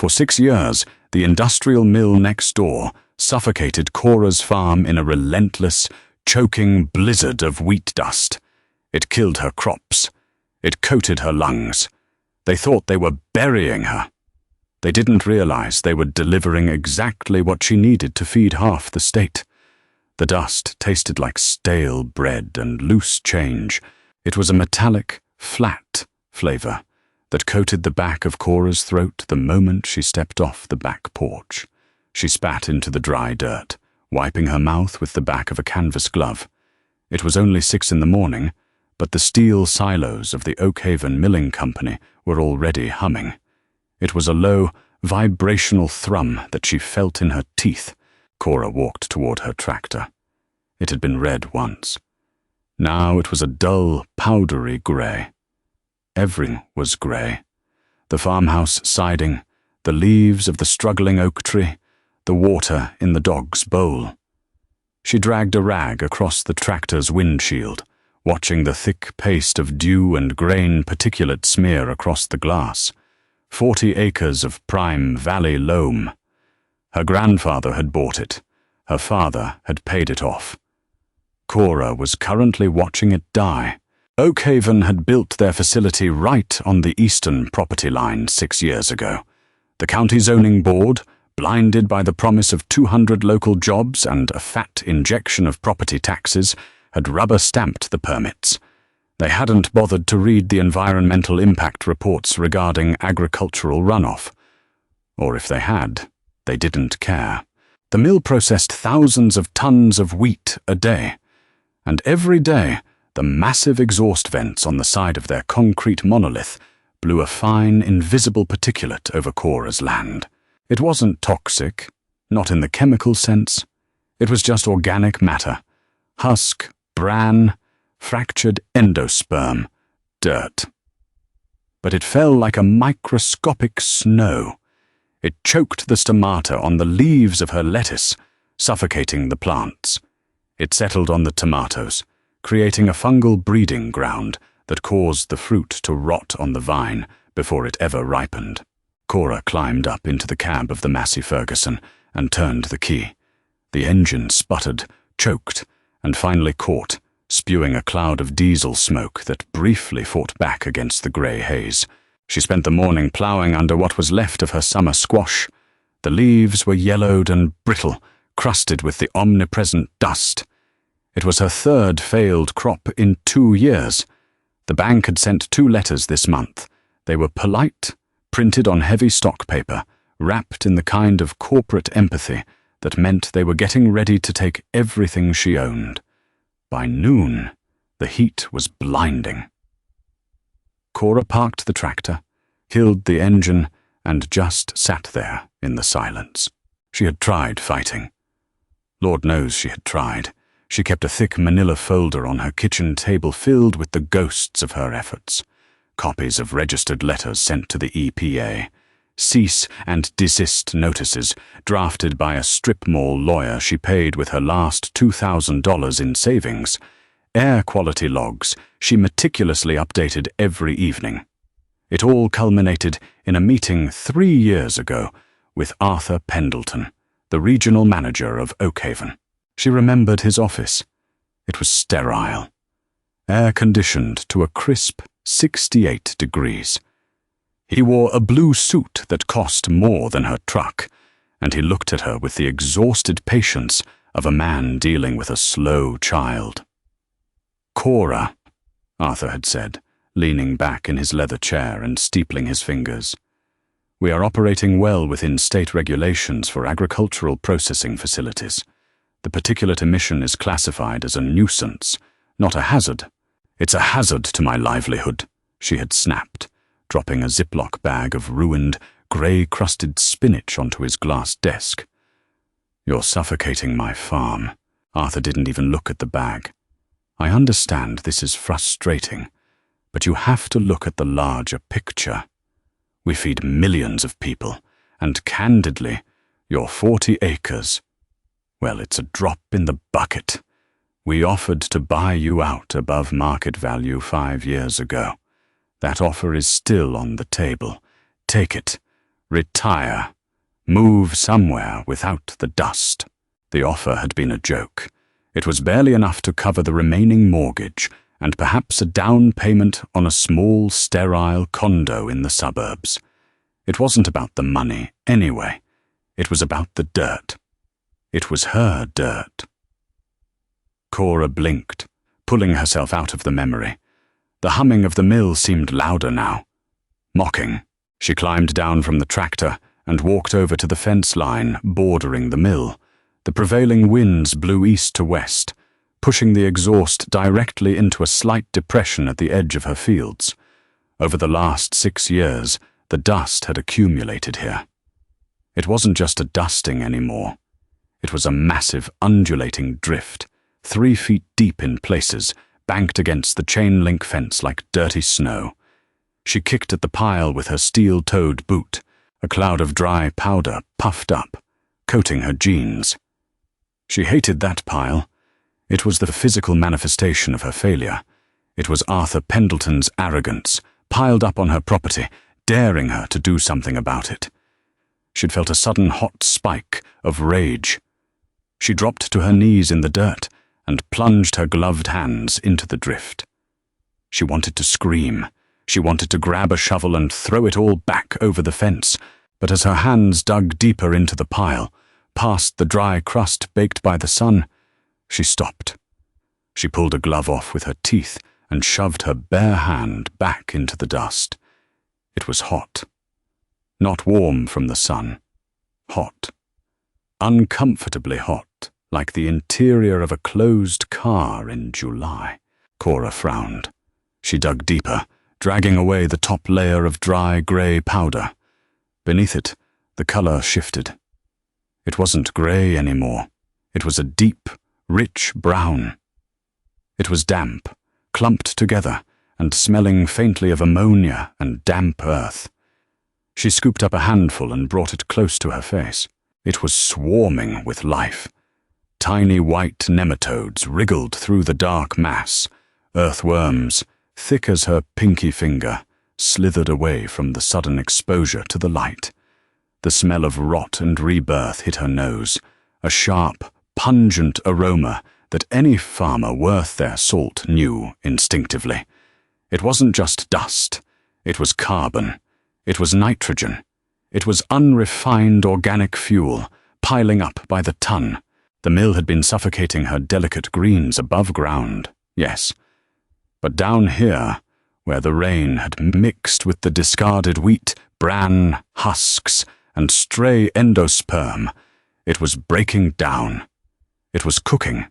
For 6 years, the industrial mill next door suffocated Cora's farm in a relentless, choking blizzard of wheat dust. It killed her crops. It coated her lungs. They thought they were burying her. They didn't realize they were delivering exactly what she needed to feed half the state. The dust tasted like stale bread and loose change. It was a metallic, flat flavor that coated the back of Cora's throat the moment she stepped off the back porch. She spat into the dry dirt, wiping her mouth with the back of a canvas glove. It was only 6 in the morning, but the steel silos of the Oakhaven Milling Company were already humming. It was a low, vibrational thrum that she felt in her teeth. Cora walked toward her tractor. It had been red once. Now it was a dull, powdery gray. Everything was gray. The farmhouse siding, the leaves of the struggling oak tree, the water in the dog's bowl. She dragged a rag across the tractor's windshield, watching the thick paste of dew and grain particulate smear across the glass. 40 acres of prime valley loam. Her grandfather had bought it. Her father had paid it off. Cora was currently watching it die. Oakhaven had built their facility right on the eastern property line 6 years ago. The county zoning board, blinded by the promise of 200 local jobs and a fat injection of property taxes, had rubber-stamped the permits. They hadn't bothered to read the environmental impact reports regarding agricultural runoff. Or if they had, they didn't care. The mill processed thousands of tons of wheat a day, and every day the massive exhaust vents on the side of their concrete monolith blew a fine, invisible particulate over Cora's land. It wasn't toxic, not in the chemical sense. It was just organic matter. Husk, bran, fractured endosperm, dirt. But it fell like a microscopic snow. It choked the stomata on the leaves of her lettuce, suffocating the plants. It settled on the tomatoes, creating a fungal breeding ground that caused the fruit to rot on the vine before it ever ripened. Cora climbed up into the cab of the Massey Ferguson and turned the key. The engine sputtered, choked, and finally caught, spewing a cloud of diesel smoke that briefly fought back against the grey haze. She spent the morning ploughing under what was left of her summer squash. The leaves were yellowed and brittle, crusted with the omnipresent dust. It was her 3rd failed crop in 2 years. The bank had sent 2 letters this month. They were polite, printed on heavy stock paper, wrapped in the kind of corporate empathy that meant they were getting ready to take everything she owned. By noon, the heat was blinding. Cora parked the tractor, killed the engine, and just sat there in the silence. She had tried fighting. Lord knows she had tried. She kept a thick manila folder on her kitchen table filled with the ghosts of her efforts. Copies of registered letters sent to the EPA. Cease and desist notices drafted by a strip mall lawyer she paid with her last $2,000 in savings. Air quality logs she meticulously updated every evening. It all culminated in a meeting 3 years ago with Arthur Pendleton, the regional manager of Oakhaven. She remembered his office. It was sterile, air-conditioned to a crisp 68 degrees. He wore a blue suit that cost more than her truck, and he looked at her with the exhausted patience of a man dealing with a slow child. "Cora," Arthur had said, leaning back in his leather chair and steepling his fingers. "We are operating well within state regulations for agricultural processing facilities. The particulate emission is classified as a nuisance, not a hazard." "It's a hazard to my livelihood," she had snapped, dropping a Ziploc bag of ruined, grey-crusted spinach onto his glass desk. "You're suffocating my farm." Arthur didn't even look at the bag. "I understand this is frustrating, but you have to look at the larger picture. We feed millions of people, and candidly, your 40 acres, well, it's a drop in the bucket. We offered to buy you out above market value 5 years ago. That offer is still on the table. Take it, Retire. Move somewhere without the dust. The offer had been a joke. It was barely enough to cover the remaining mortgage and perhaps a down payment on a small, sterile condo in the suburbs. It wasn't about the money, anyway. It was about the dirt. It was her dirt. Cora blinked, pulling herself out of the memory. The humming of the mill seemed louder now. Mocking. She climbed down from the tractor and walked over to the fence line bordering the mill. The prevailing winds blew east to west, pushing the exhaust directly into a slight depression at the edge of her fields. Over the last 6 years, the dust had accumulated here. It wasn't just a dusting anymore. It was a massive, undulating drift, 3 feet deep in places, banked against the chain-link fence like dirty snow. She kicked at the pile with her steel-toed boot. A cloud of dry powder puffed up, coating her jeans. She hated that pile. It was the physical manifestation of her failure. It was Arthur Pendleton's arrogance, piled up on her property, daring her to do something about it. She'd felt a sudden hot spike of rage. She dropped to her knees in the dirt and plunged her gloved hands into the drift. She wanted to scream. She wanted to grab a shovel and throw it all back over the fence, but as her hands dug deeper into the pile, past the dry crust baked by the sun, she stopped. She pulled a glove off with her teeth and shoved her bare hand back into the dust. It was hot. Not warm from the sun. Hot. Uncomfortably hot, like the interior of a closed car in July. Cora frowned. She dug deeper, dragging away the top layer of dry grey powder. Beneath it, the colour shifted. It wasn't grey anymore. It was a deep, rich brown. It was damp, clumped together, and smelling faintly of ammonia and damp earth. She scooped up a handful and brought it close to her face. It was swarming with life. Tiny white nematodes wriggled through the dark mass. Earthworms, thick as her pinky finger, slithered away from the sudden exposure to the light. The smell of rot and rebirth hit her nose, a sharp, pungent aroma that any farmer worth their salt knew instinctively. It wasn't just dust. It was carbon. It was nitrogen. It was unrefined organic fuel, piling up by the ton. The mill had been suffocating her delicate greens above ground, yes. But down here, where the rain had mixed with the discarded wheat, bran, husks, and stray endosperm, it was breaking down. It was cooking.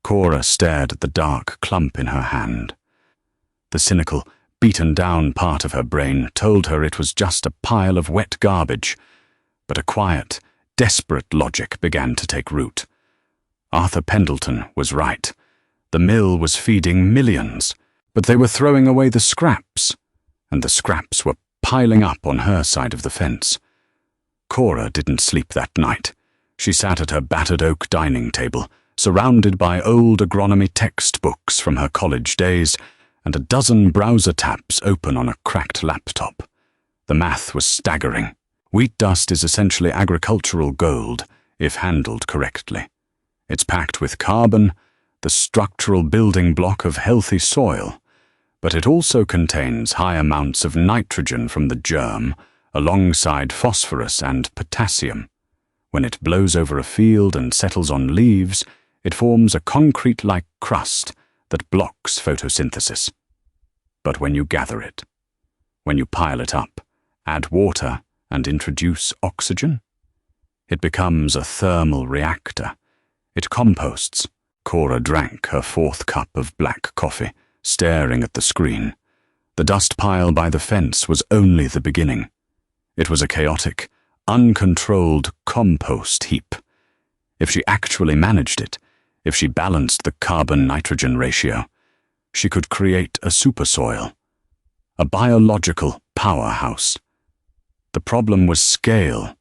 Cora stared at the dark clump in her hand. The cynical, beaten-down part of her brain told her it was just a pile of wet garbage, but a quiet, desperate logic began to take root. Arthur Pendleton was right. The mill was feeding millions, but they were throwing away the scraps, and the scraps were piling up on her side of the fence. Cora didn't sleep that night. She sat at her battered oak dining table, surrounded by old agronomy textbooks from her college days, and a dozen browser tabs open on a cracked laptop. The math was staggering. Wheat dust is essentially agricultural gold, if handled correctly. It's packed with carbon, the structural building block of healthy soil, but it also contains high amounts of nitrogen from the germ, alongside phosphorus and potassium. When it blows over a field and settles on leaves, it forms a concrete-like crust that blocks photosynthesis. But when you gather it, when you pile it up, add water, and introduce oxygen, it becomes a thermal reactor. It composts. Cora drank her 4th cup of black coffee, staring at the screen. The dust pile by the fence was only the beginning. It was a chaotic, uncontrolled compost heap. If she actually managed it, if she balanced the carbon-nitrogen ratio, she could create a supersoil, a biological powerhouse. The problem was scale.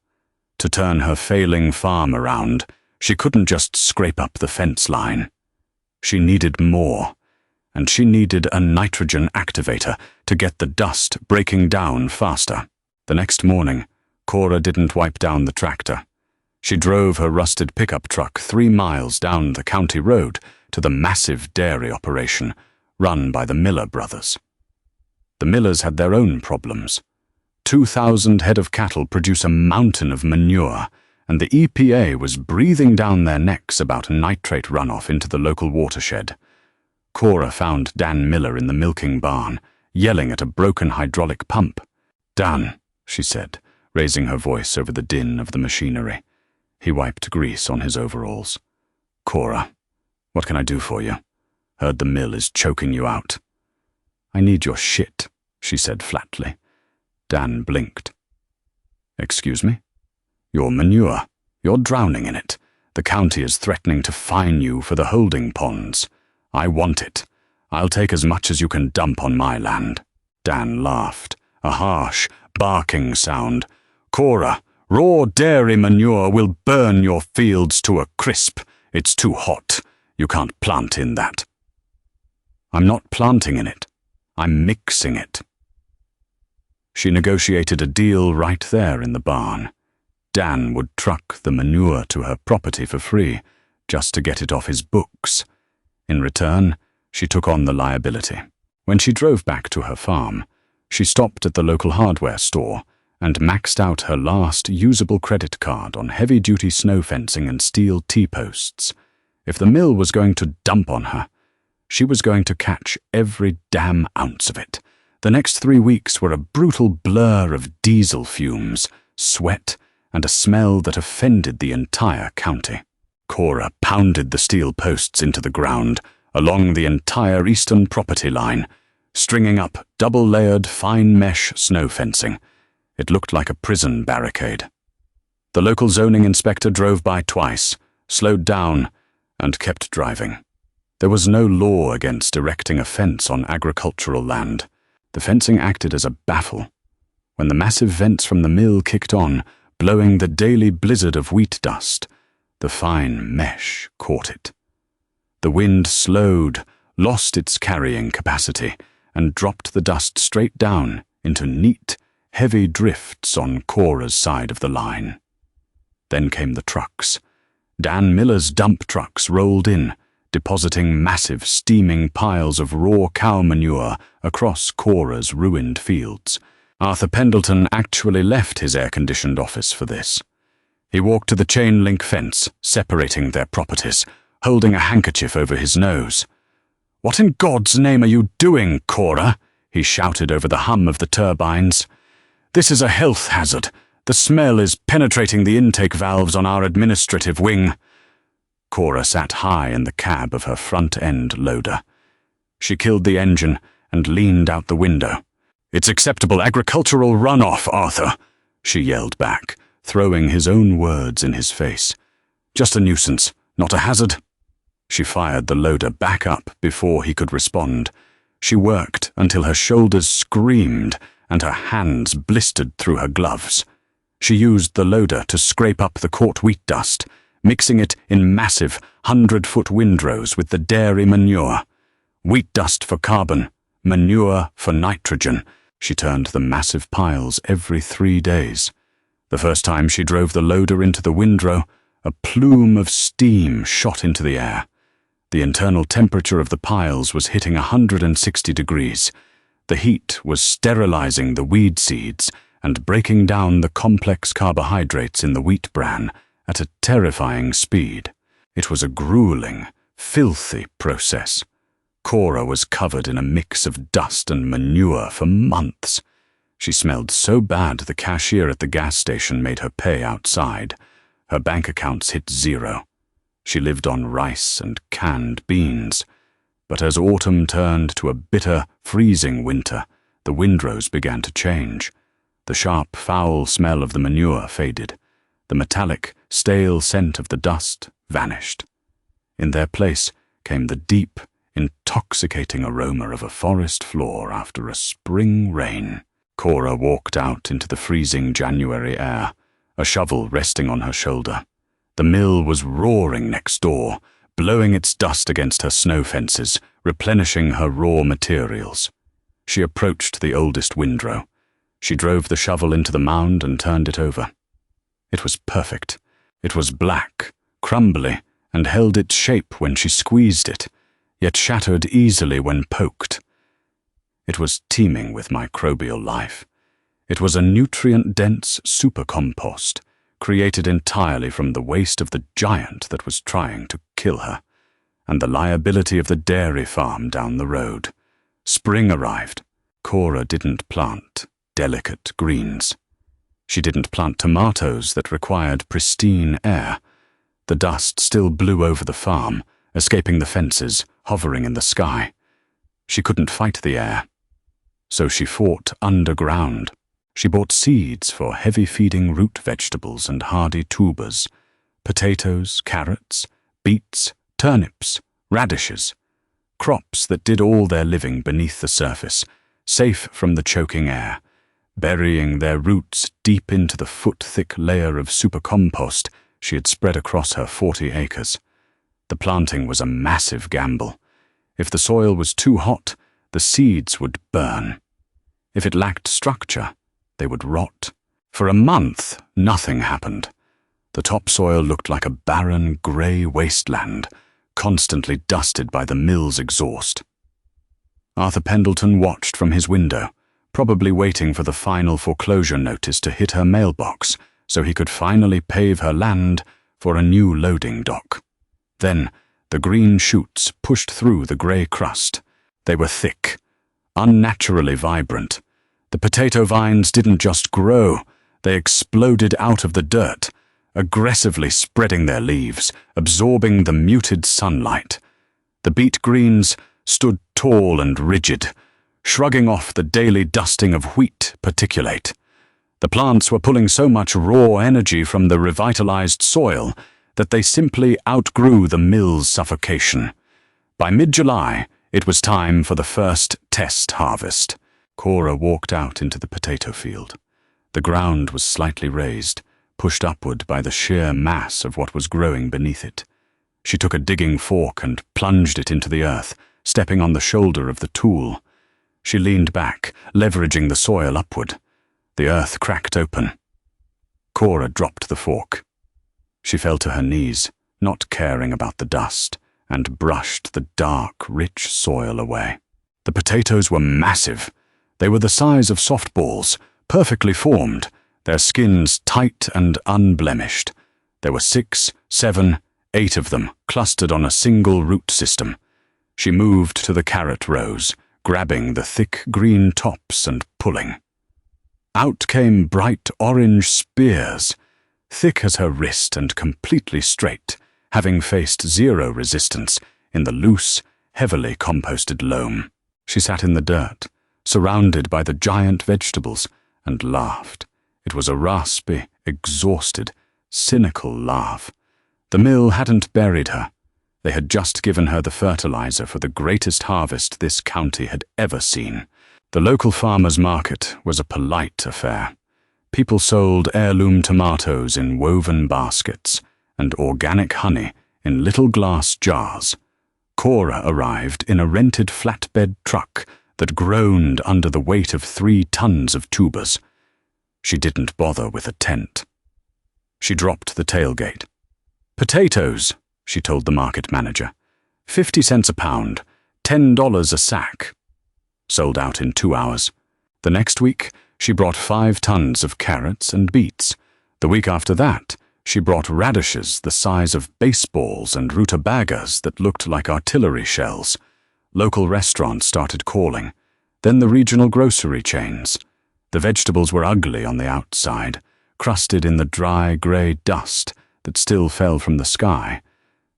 To turn her failing farm around, she couldn't just scrape up the fence line. She needed more, and she needed a nitrogen activator to get the dust breaking down faster. The next morning, Cora didn't wipe down the tractor. She drove her rusted pickup truck 3 miles down the county road to the massive dairy operation run by the Miller brothers. The Millers had their own problems. 2,000 head of cattle produce a mountain of manure, and the EPA was breathing down their necks about nitrate runoff into the local watershed. Cora found Dan Miller in the milking barn, yelling at a broken hydraulic pump. "Dan," she said, raising her voice over the din of the machinery. He wiped grease on his overalls. "Cora, what can I do for you? Heard the mill is choking you out." "I need your shit," she said flatly. Dan blinked. "Excuse me?" "Your manure. You're drowning in it. The county is threatening to fine you for the holding ponds. I want it. I'll take as much as you can dump on my land." Dan laughed, a harsh, barking sound. "Cora, raw dairy manure will burn your fields to a crisp. It's too hot. You can't plant in that." "I'm not planting in it. I'm mixing it." She negotiated a deal right there in the barn. Dan would truck the manure to her property for free, just to get it off his books. In return, she took on the liability. When she drove back to her farm, she stopped at the local hardware store and maxed out her last usable credit card on heavy-duty snow fencing and steel T-posts. If the mill was going to dump on her, she was going to catch every damn ounce of it. The next 3 weeks were a brutal blur of diesel fumes, sweat, and a smell that offended the entire county. Cora pounded the steel posts into the ground along the entire eastern property line, stringing up double-layered fine mesh snow fencing. It looked like a prison barricade. The local zoning inspector drove by twice, slowed down, and kept driving. There was no law against erecting a fence on agricultural land. The fencing acted as a baffle. When the massive vents from the mill kicked on, blowing the daily blizzard of wheat dust, the fine mesh caught it. The wind slowed, lost its carrying capacity, and dropped the dust straight down into neat, heavy drifts on Cora's side of the line. Then came the trucks. Dan Miller's dump trucks rolled in, depositing massive, steaming piles of raw cow manure across Cora's ruined fields. Arthur Pendleton actually left his air-conditioned office for this. He walked to the chain-link fence, separating their properties, holding a handkerchief over his nose. "What in God's name are you doing, Cora?" he shouted over the hum of the turbines. "This is a health hazard. The smell is penetrating the intake valves on our administrative wing." Cora sat high in the cab of her front-end loader. She killed the engine and leaned out the window. "It's acceptable agricultural runoff, Arthur," she yelled back, throwing his own words in his face. "Just a nuisance, not a hazard." She fired the loader back up before he could respond. She worked until her shoulders screamed and her hands blistered through her gloves. She used the loader to scrape up the caught wheat dust, mixing it in massive 100-foot windrows with the dairy manure. Wheat dust for carbon, manure for nitrogen. She turned the massive piles every 3 days. The first time she drove the loader into the windrow, a plume of steam shot into the air. The internal temperature of the piles was hitting 160 degrees. The heat was sterilizing the weed seeds and breaking down the complex carbohydrates in the wheat bran at a terrifying speed. It was a grueling, filthy process. Cora was covered in a mix of dust and manure for months. She smelled so bad the cashier at the gas station made her pay outside. Her bank accounts hit zero. She lived on rice and canned beans. But as autumn turned to a bitter, freezing winter, the windrows began to change. The sharp, foul smell of the manure faded. The metallic, stale scent of the dust vanished. In their place came the deep, intoxicating aroma of a forest floor after a spring rain. Cora walked out into the freezing January air, a shovel resting on her shoulder. The mill was roaring next door, blowing its dust against her snow fences, replenishing her raw materials. She approached the oldest windrow. She drove the shovel into the mound and turned it over. It was perfect. It was black, crumbly, and held its shape when she squeezed it, yet shattered easily when poked. It was teeming with microbial life. It was a nutrient-dense supercompost, created entirely from the waste of the giant that was trying to kill her, and the liability of the dairy farm down the road. Spring arrived. Cora didn't plant delicate greens. She didn't plant tomatoes that required pristine air. The dust still blew over the farm, escaping the fences, hovering in the sky. She couldn't fight the air, so she fought underground. She bought seeds for heavy-feeding root vegetables and hardy tubers, potatoes, carrots, beets, turnips, radishes, crops that did all their living beneath the surface, safe from the choking air, burying their roots deep into the foot-thick layer of supercompost she had spread across her 40 acres. The planting was a massive gamble. If the soil was too hot, the seeds would burn. If it lacked structure, they would rot. For a month, nothing happened. The topsoil looked like a barren, grey wasteland, constantly dusted by the mill's exhaust. Arthur Pendleton watched from his window, probably waiting for the final foreclosure notice to hit her mailbox so he could finally pave her land for a new loading dock. Then, the green shoots pushed through the grey crust. They were thick, unnaturally vibrant. The potato vines didn't just grow, they exploded out of the dirt, aggressively spreading their leaves, absorbing the muted sunlight. The beet greens stood tall and rigid, shrugging off the daily dusting of wheat particulate. The plants were pulling so much raw energy from the revitalized soil that they simply outgrew the mill's suffocation. By mid-July, it was time for the first test harvest. Cora walked out into the potato field. The ground was slightly raised, pushed upward by the sheer mass of what was growing beneath it. She took a digging fork and plunged it into the earth, stepping on the shoulder of the tool. She leaned back, leveraging the soil upward. The earth cracked open. Cora dropped the fork. She fell to her knees, not caring about the dust, and brushed the dark, rich soil away. The potatoes were massive. They were the size of softballs, perfectly formed, their skins tight and unblemished. There were 6, 7, 8 of them, clustered on a single root system. She moved to the carrot rows, grabbing the thick green tops and pulling. Out came bright orange spears, thick as her wrist and completely straight, having faced zero resistance in the loose, heavily composted loam. She sat in the dirt, surrounded by the giant vegetables, and laughed. It was a raspy, exhausted, cynical laugh. The mill hadn't buried her. They had just given her the fertilizer for the greatest harvest this county had ever seen. The local farmers' market was a polite affair. People sold heirloom tomatoes in woven baskets and organic honey in little glass jars. Cora arrived in a rented flatbed truck that groaned under the weight of 3 tons of tubers. She didn't bother with a tent. She dropped the tailgate. "Potatoes," she told the market manager. 50 cents a pound, $10 a sack. Sold out in 2 hours. The next week, she brought 5 tons of carrots and beets. The week after that, she brought radishes the size of baseballs and rutabagas that looked like artillery shells. Local restaurants started calling, then the regional grocery chains. The vegetables were ugly on the outside, crusted in the dry, grey dust that still fell from the sky,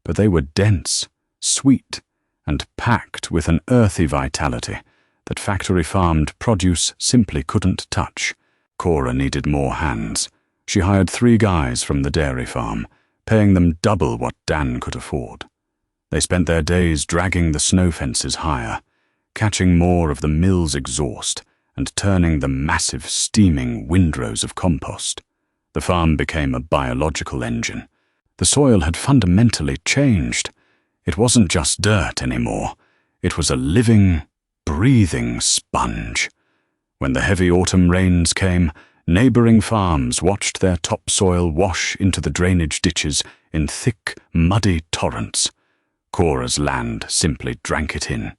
but they were dense, sweet, and packed with an earthy vitality that factory-farmed produce simply couldn't touch. Cora needed more hands. She hired 3 guys from the dairy farm, paying them double what Dan could afford. They spent their days dragging the snow fences higher, catching more of the mill's exhaust, and turning the massive, steaming windrows of compost. The farm became a biological engine. The soil had fundamentally changed. It wasn't just dirt anymore. It was a living, breathing sponge. When the heavy autumn rains came, neighboring farms watched their topsoil wash into the drainage ditches in thick, muddy torrents. Cora's land simply drank it in.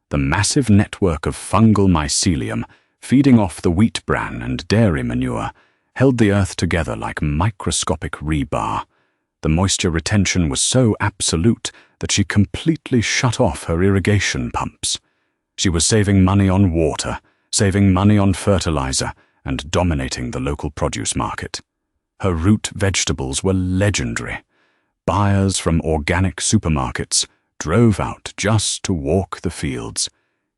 The massive network of fungal mycelium, feeding off the wheat bran and dairy manure, held the earth together like microscopic rebar. The moisture retention was so absolute that she completely shut off her irrigation pumps. She was saving money on water, saving money on fertilizer, and dominating the local produce market. Her root vegetables were legendary. Buyers from organic supermarkets drove out just to walk the fields,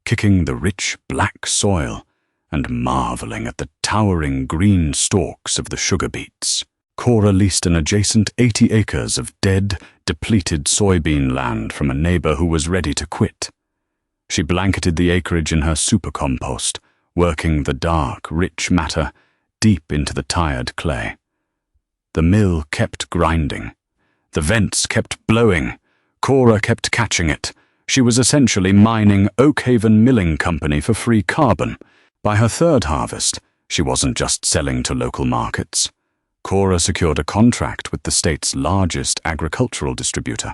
kicking the rich black soil and marveling at the towering green stalks of the sugar beets. Cora leased an adjacent 80 acres of dead, depleted soybean land from a neighbor who was ready to quit. She blanketed the acreage in her supercompost, working the dark, rich matter deep into the tired clay. The mill kept grinding. The vents kept blowing. Cora kept catching it. She was essentially mining Oakhaven Milling Company for free carbon. By her third harvest, she wasn't just selling to local markets. Cora secured a contract with the state's largest agricultural distributor.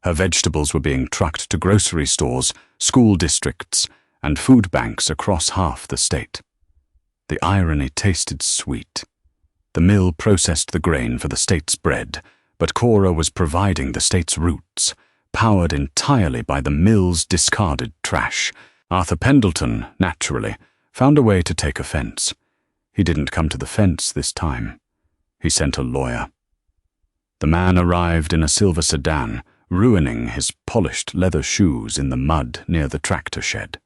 Her vegetables were being trucked to grocery stores, school districts, and food banks across half the state. The irony tasted sweet. The mill processed the grain for the state's bread, but Cora was providing the state's roots, powered entirely by the mill's discarded trash. Arthur Pendleton, naturally, found a way to take offense. He didn't come to the fence this time. He sent a lawyer. The man arrived in a silver sedan, ruining his polished leather shoes in the mud near the tractor shed.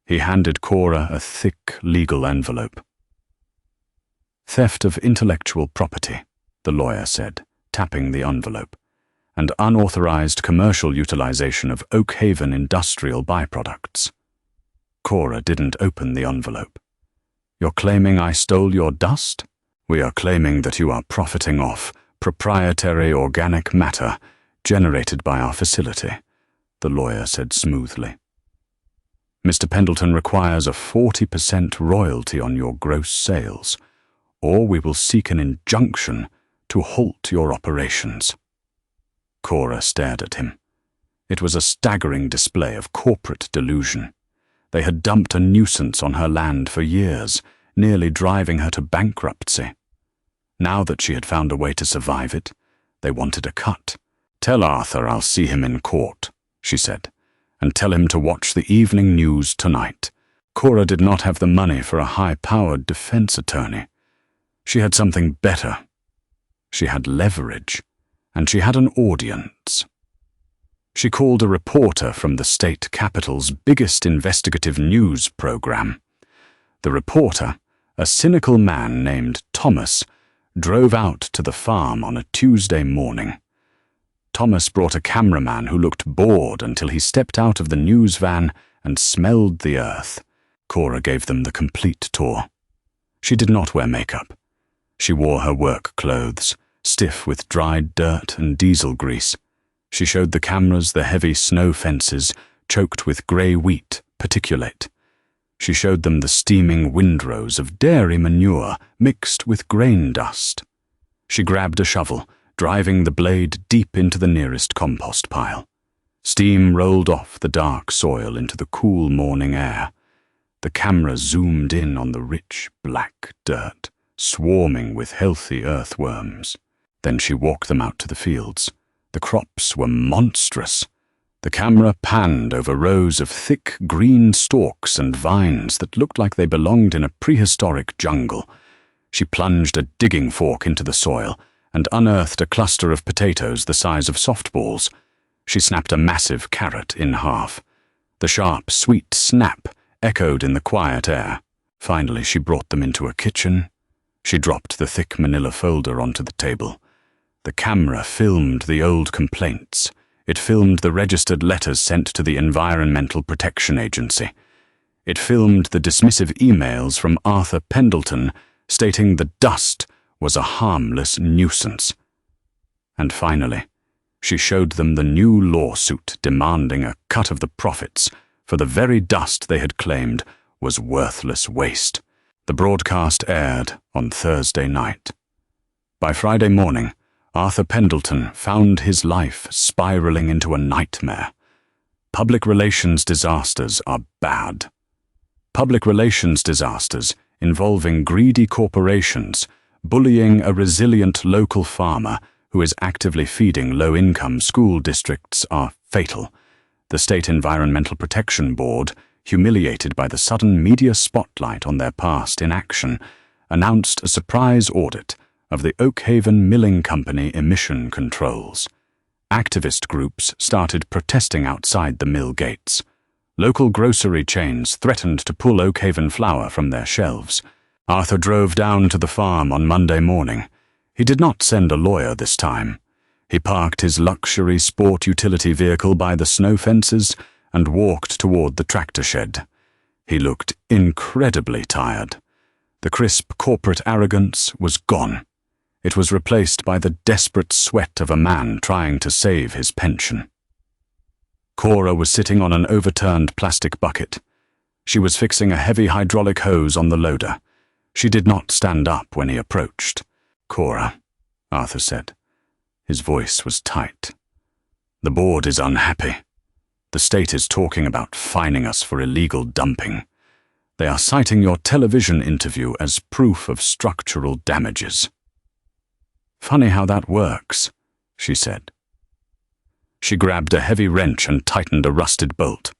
He handed Cora a thick legal envelope. "Theft of intellectual property," the lawyer said, tapping the envelope, "and unauthorized commercial utilization of Oakhaven industrial byproducts." Cora didn't open the envelope. "You're claiming I stole your dust? We are claiming that you are profiting off proprietary organic matter generated by our facility," the lawyer said smoothly. "Mr. Pendleton requires a 40% royalty on your gross sales, or we will seek an injunction to halt your operations." Cora stared at him. It was a staggering display of corporate delusion. They had dumped a nuisance on her land for years, nearly driving her to bankruptcy. Now that she had found a way to survive it, they wanted a cut. "Tell Arthur I'll see him in court," she said, "and tell him to watch the evening news tonight." Cora did not have the money for a high-powered defense attorney. She had something better. She had leverage, and she had an audience. She called a reporter from the state capital's biggest investigative news program. The reporter, a cynical man named Thomas, drove out to the farm on a Tuesday morning. Thomas brought a cameraman who looked bored until he stepped out of the news van and smelled the earth. Cora gave them the complete tour. She did not wear makeup. She wore her work clothes, stiff with dried dirt and diesel grease. She showed the cameras the heavy snow fences choked with grey wheat particulate. She showed them the steaming windrows of dairy manure mixed with grain dust. She grabbed a shovel, driving the blade deep into the nearest compost pile. Steam rolled off the dark soil into the cool morning air. The camera zoomed in on the rich black dirt, swarming with healthy earthworms. Then she walked them out to the fields. The crops were monstrous. The camera panned over rows of thick green stalks and vines that looked like they belonged in a prehistoric jungle. She plunged a digging fork into the soil and unearthed a cluster of potatoes the size of softballs. She snapped a massive carrot in half. The sharp, sweet snap echoed in the quiet air. Finally, she brought them into a kitchen. She dropped the thick manila folder onto the table. The camera filmed the old complaints. It filmed the registered letters sent to the Environmental Protection Agency. It filmed the dismissive emails from Arthur Pendleton stating the dust was a harmless nuisance. And finally, she showed them the new lawsuit demanding a cut of the profits for the very dust they had claimed was worthless waste. The broadcast aired on Thursday night. By Friday morning, Arthur Pendleton found his life spiraling into a nightmare. Public relations disasters are bad. Public relations disasters involving greedy corporations bullying a resilient local farmer who is actively feeding low-income school districts are fatal. The State Environmental Protection Board, humiliated by the sudden media spotlight on their past inaction, announced a surprise audit of the Oakhaven Milling Company emission controls. Activist groups started protesting outside the mill gates. Local grocery chains threatened to pull Oakhaven flour from their shelves. Arthur drove down to the farm on Monday morning. He did not send a lawyer this time. He parked his luxury sport utility vehicle by the snow fences and walked toward the tractor shed. He looked incredibly tired. The crisp corporate arrogance was gone. It was replaced by the desperate sweat of a man trying to save his pension. Cora was sitting on an overturned plastic bucket. She was fixing a heavy hydraulic hose on the loader. She did not stand up when he approached. "Cora," Arthur said. His voice was tight. "The board is unhappy. The state is talking about fining us for illegal dumping. They are citing your television interview as proof of structural damages." "Funny how that works," she said. She grabbed a heavy wrench and tightened a rusted bolt.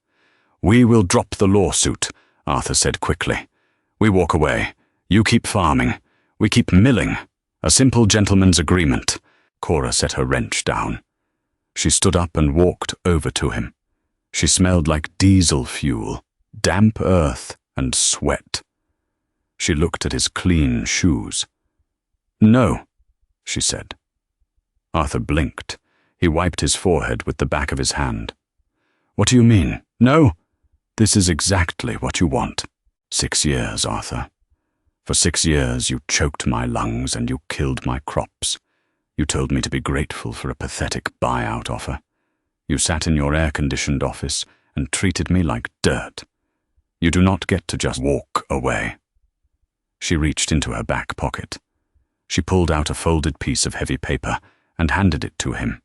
"We will drop the lawsuit," Arthur said quickly. "We walk away. You keep farming. We keep milling. A simple gentleman's agreement." Cora set her wrench down. She stood up and walked over to him. She smelled like diesel fuel, damp earth, and sweat. She looked at his clean shoes. "No," she said. Arthur blinked. He wiped his forehead with the back of his hand. "What do you mean? No?" "This is exactly what you want. 6 years, Arthur. For 6 years you choked my lungs and you killed my crops. You told me to be grateful for a pathetic buyout offer. You sat in your air-conditioned office and treated me like dirt. You do not get to just walk away." She reached into her back pocket. She pulled out a folded piece of heavy paper and handed it to him.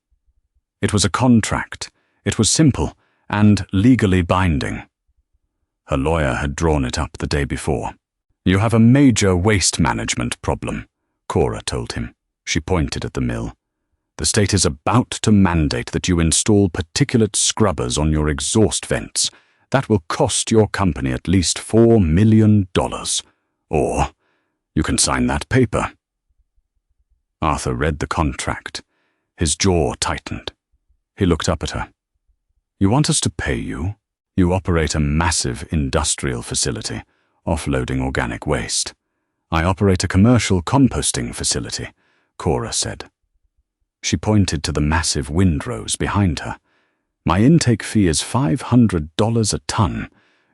It was a contract. It was simple and legally binding. Her lawyer had drawn it up the day before. "You have a major waste management problem," Cora told him. She pointed at the mill. "The state is about to mandate that you install particulate scrubbers on your exhaust vents. That will cost your company at least $4 million. Or you can sign that paper." Arthur read the contract. His jaw tightened. He looked up at her. "You want us to pay you? You operate a massive industrial facility, offloading organic waste. I operate a commercial composting facility," Cora said. She pointed to the massive windrows behind her. "My intake fee is $500 a ton.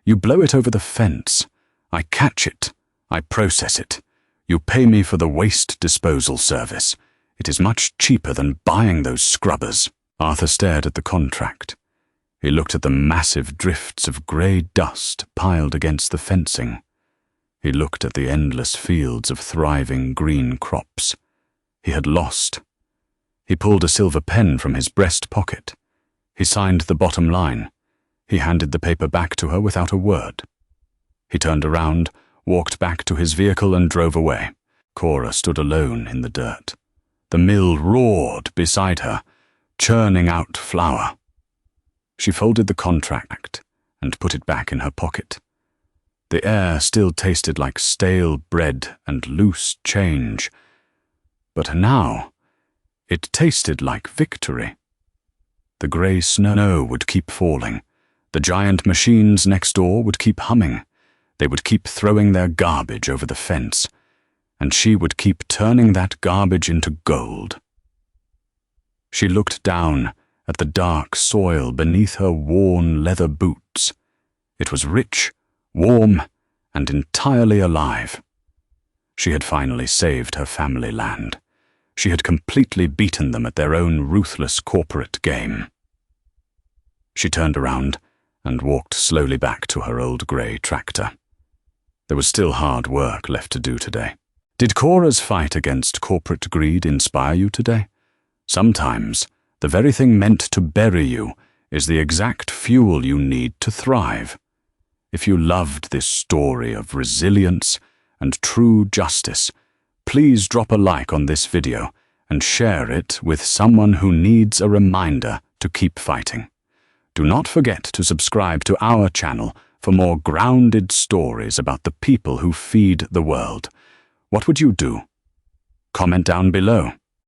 You blow it over the fence. I catch it. I process it. You pay me for the waste disposal service. It is much cheaper than buying those scrubbers." Arthur stared at the contract. He looked at the massive drifts of grey dust piled against the fencing. He looked at the endless fields of thriving green crops. He had lost. He pulled a silver pen from his breast pocket. He signed the bottom line. He handed the paper back to her without a word. He turned around, walked back to his vehicle and drove away. Cora stood alone in the dirt. The mill roared beside her, churning out flour. She folded the contract and put it back in her pocket. The air still tasted like stale bread and loose change, but now it tasted like victory. The grey snow would keep falling. The giant machines next door would keep humming. They would keep throwing their garbage over the fence, and she would keep turning that garbage into gold. She looked down at the dark soil beneath her worn leather boots. It was rich, warm, and entirely alive. She had finally saved her family land. She had completely beaten them at their own ruthless corporate game. She turned around and walked slowly back to her old grey tractor. There was still hard work left to do today. Did Cora's fight against corporate greed inspire you today? Sometimes, the very thing meant to bury you is the exact fuel you need to thrive. If you loved this story of resilience and true justice, please drop a like on this video and share it with someone who needs a reminder to keep fighting. Do not forget to subscribe to our channel for more grounded stories about the people who feed the world. What would you do? Comment down below.